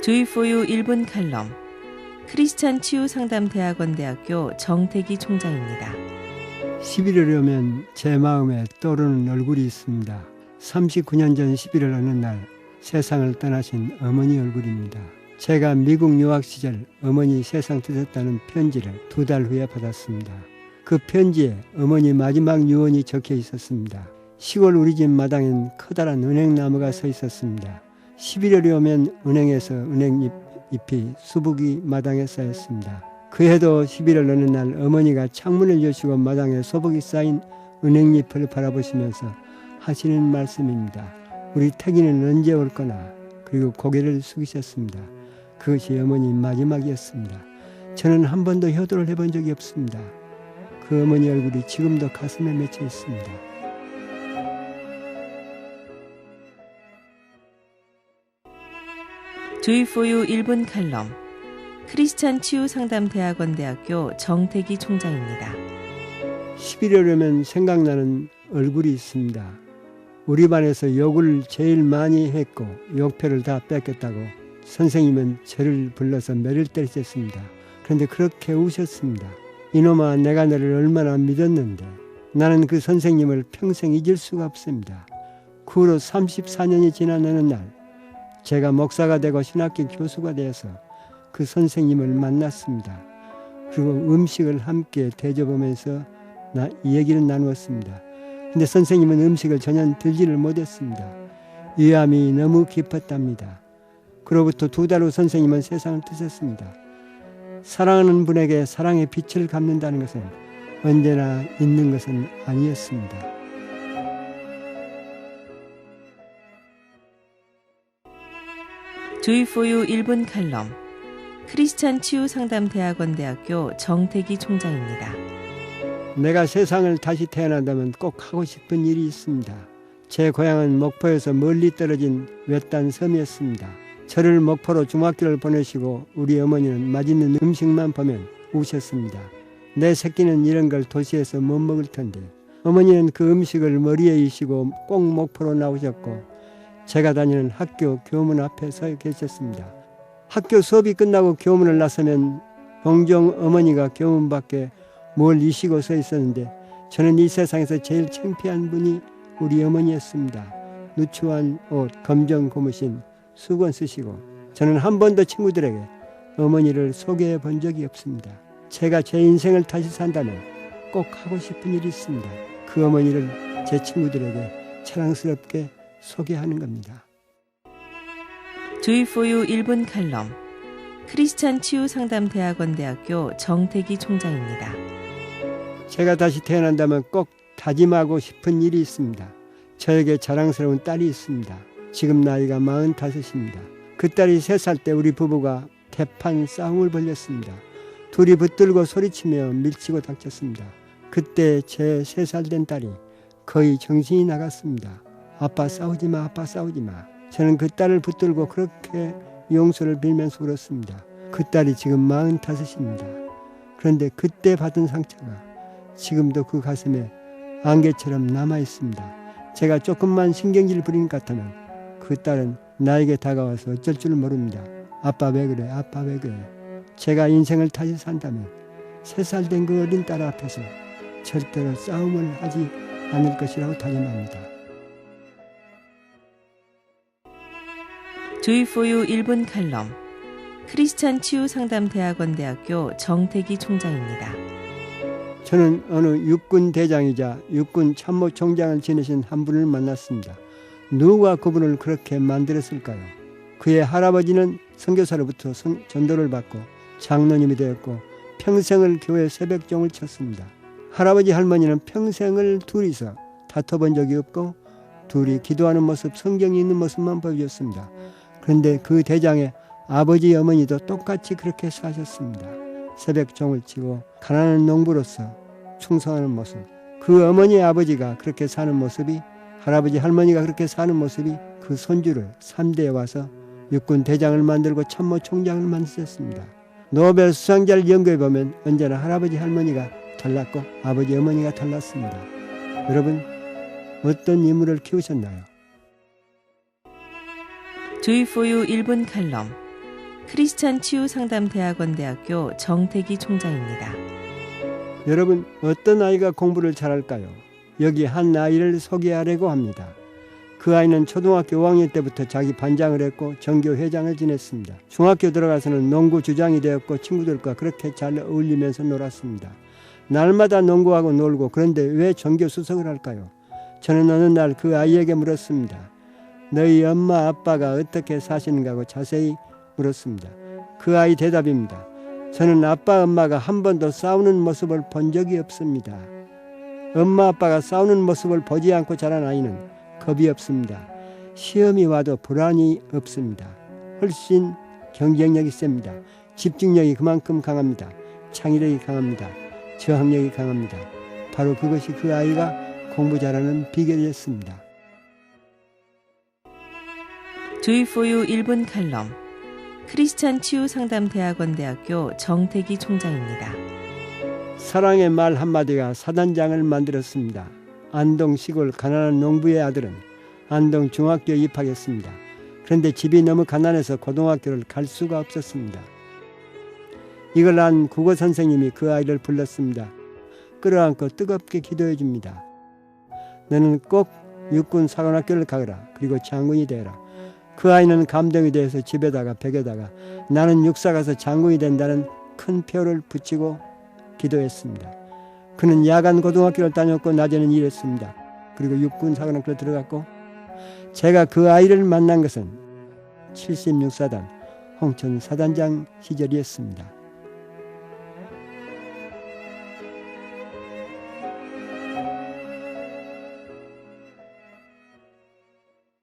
두이포유 1분 칼럼 크리스찬 치유상담대학원대학교 정태기 총장입니다. 11월이 오면 제 마음에 떠오르는 얼굴이 있습니다. 39년 전 11월 어느 날 세상을 떠나신 어머니 얼굴입니다. 제가 미국 유학 시절 어머니 세상 뜨셨다는 편지를 2달 후에 받았습니다. 그 편지에 어머니 마지막 유언이 적혀 있었습니다. 시골 우리 집 마당엔 커다란 은행나무가 서 있었습니다. 11월이 오면 은행에서 은행잎이 수북이 마당에 쌓였습니다. 그해도 11월 어느 날 어머니가 창문을 여시고 마당에 소복이 쌓인 은행잎을 바라보시면서 하시는 말씀입니다. 우리 태기는 언제 올 거나. 그리고 고개를 숙이셨습니다. 그것이 어머니 마지막이었습니다. 저는 한 번도 효도를 해본 적이 없습니다. 그 어머니 얼굴이 지금도 가슴에 맺혀 있습니다. 두이포유 1분 칼럼 크리스찬 치유상담대학원대학교 정태기 총장입니다. 11월 오면 생각나는 얼굴이 있습니다. 우리 반에서 욕을 제일 많이 했고 욕표를 다 뺏겼다고 선생님은 저를 불러서 매를 때리셨습니다. 그런데 그렇게 우셨습니다. 이놈아, 내가 너를 얼마나 믿었는데. 나는 그 선생님을 평생 잊을 수가 없습니다. 그 후로 34년이 지난 어느 날 제가 목사가 되고 신학교 교수가 되어서 그 선생님을 만났습니다. 그리고 음식을 함께 대접하면서 이 얘기를 나누었습니다. 근데 선생님은 음식을 전혀 들지를 못했습니다. 위암이 너무 깊었답니다. 그로부터 2달 후 선생님은 세상을 뜨셨습니다. 사랑하는 분에게 사랑의 빛을 갚는다는 것은 언제나 있는 것은 아니었습니다. 두이포유 1분 칼럼 크리스찬 치유상담대학원대학교 정태기 총장입니다. 내가 세상을 다시 태어난다면 꼭 하고 싶은 일이 있습니다. 제 고향은 목포에서 멀리 떨어진 외딴 섬이었습니다. 저를 목포로 중학교를 보내시고 우리 어머니는 맛있는 음식만 보면 우셨습니다. 내 새끼는 이런 걸 도시에서 못 먹을 텐데. 어머니는 그 음식을 머리에 이시고 꼭 목포로 나오셨고 제가 다니는 학교 교문 앞에 서 계셨습니다. 학교 수업이 끝나고 교문을 나서면 종종 어머니가 교문 밖에 뭘 이시고 서 있었는데 저는 이 세상에서 제일 창피한 분이 우리 어머니였습니다. 누추한 옷, 검정 고무신, 수건 쓰시고 저는 한 번도 친구들에게 어머니를 소개해 본 적이 없습니다. 제가 제 인생을 다시 산다면 꼭 하고 싶은 일이 있습니다. 그 어머니를 제 친구들에게 자랑스럽게 소개하는 겁니다. 두이포유 1분 칼럼 크리스찬 치유상담대학원대학교 정태기 총장입니다. 제가 다시 태어난다면 꼭 다짐하고 싶은 일이 있습니다. 저에게 자랑스러운 딸이 있습니다. 지금 나이가 45입니다. 그 딸이 3살 때 우리 부부가 대판 싸움을 벌였습니다. 둘이 붙들고 소리치며 밀치고 닥쳤습니다. 그때 제 3살 된 딸이 거의 정신이 나갔습니다. 아빠 싸우지 마, 아빠 싸우지 마. 저는 그 딸을 붙들고 그렇게 용서를 빌면서 울었습니다. 그 딸이 지금 45입니다. 그런데 그때 받은 상처가 지금도 그 가슴에 안개처럼 남아있습니다. 제가 조금만 신경질 부리는 것 같으면 그 딸은 나에게 다가와서 어쩔 줄 모릅니다. 아빠 왜 그래, 아빠 왜 그래. 제가 인생을 다시 산다면 3살 된 그 어린 딸 앞에서 절대로 싸움을 하지 않을 것이라고 다짐합니다. 두이포유 1분 칼럼 크리스찬 치유상담대학원대학교 정태기 총장입니다. 저는 어느 육군 대장이자 육군 참모총장을 지내신 한 분을 만났습니다. 누가 그분을 그렇게 만들었을까요? 그의 할아버지는 선교사로부터 전도를 받고 장로님이 되었고 평생을 교회 새벽종을 쳤습니다. 할아버지 할머니는 평생을 둘이서 다퉈본 적이 없고 둘이 기도하는 모습, 성경이 있는 모습만 보여줬습니다. 그런데 그 대장의 아버지 어머니도 똑같이 그렇게 사셨습니다. 새벽종을 치고 가난한 농부로서 충성하는 모습, 그 어머니의 아버지가 그렇게 사는 모습이, 할아버지 할머니가 그렇게 사는 모습이 그 손주를 3대에 와서 육군 대장을 만들고 참모총장을 만드셨습니다. 노벨 수상자를 연구해보면 언제나 할아버지 할머니가 달랐고 아버지 어머니가 달랐습니다. 여러분, 어떤 인물을 키우셨나요? 두이포유 1분 칼럼 크리스찬 치유상담대학원대학교 정태기 총장입니다. 여러분, 어떤 아이가 공부를 잘할까요? 여기 한 아이를 소개하려고 합니다. 그 아이는 초등학교 5학년 때부터 자기 반장을 했고 전교 회장을 지냈습니다. 중학교 들어가서는 농구 주장이 되었고 친구들과 그렇게 잘 어울리면서 놀았습니다. 날마다 농구하고 놀고, 그런데 왜 전교 수석을 할까요? 저는 어느 날 그 아이에게 물었습니다. 너희 엄마 아빠가 어떻게 사시는가 하고 자세히 물었습니다. 그 아이 대답입니다. 저는 아빠 엄마가 한 번도 싸우는 모습을 본 적이 없습니다. 엄마 아빠가 싸우는 모습을 보지 않고 자란 아이는 겁이 없습니다. 시험이 와도 불안이 없습니다. 훨씬 경쟁력이 셉니다. 집중력이 그만큼 강합니다. 창의력이 강합니다. 저항력이 강합니다. 바로 그것이 그 아이가 공부 잘하는 비결이었습니다. 두이포유 1분 칼럼 크리스찬 치유상담대학원대학교 정태기 총장입니다. 사랑의 말 한마디가 사단장을 만들었습니다. 안동 시골 가난한 농부의 아들은 안동 중학교에 입학했습니다. 그런데 집이 너무 가난해서 고등학교를 갈 수가 없었습니다. 이걸 안 국어 선생님이 그 아이를 불렀습니다. 끌어안고 뜨겁게 기도해 줍니다. 너는 꼭 육군 사관학교를 가거라. 그리고 장군이 되어라. 그 아이는 감동이 되어서 집에다가 벽에다가 나는 육사 가서 장군이 된다는 큰 표를 붙이고 기도했습니다. 그는 야간 고등학교를 다녔고 낮에는 일했습니다. 그리고 육군 사관학교로 들어갔고, 제가 그 아이를 만난 것은 76사단 홍천 사단장 시절이었습니다.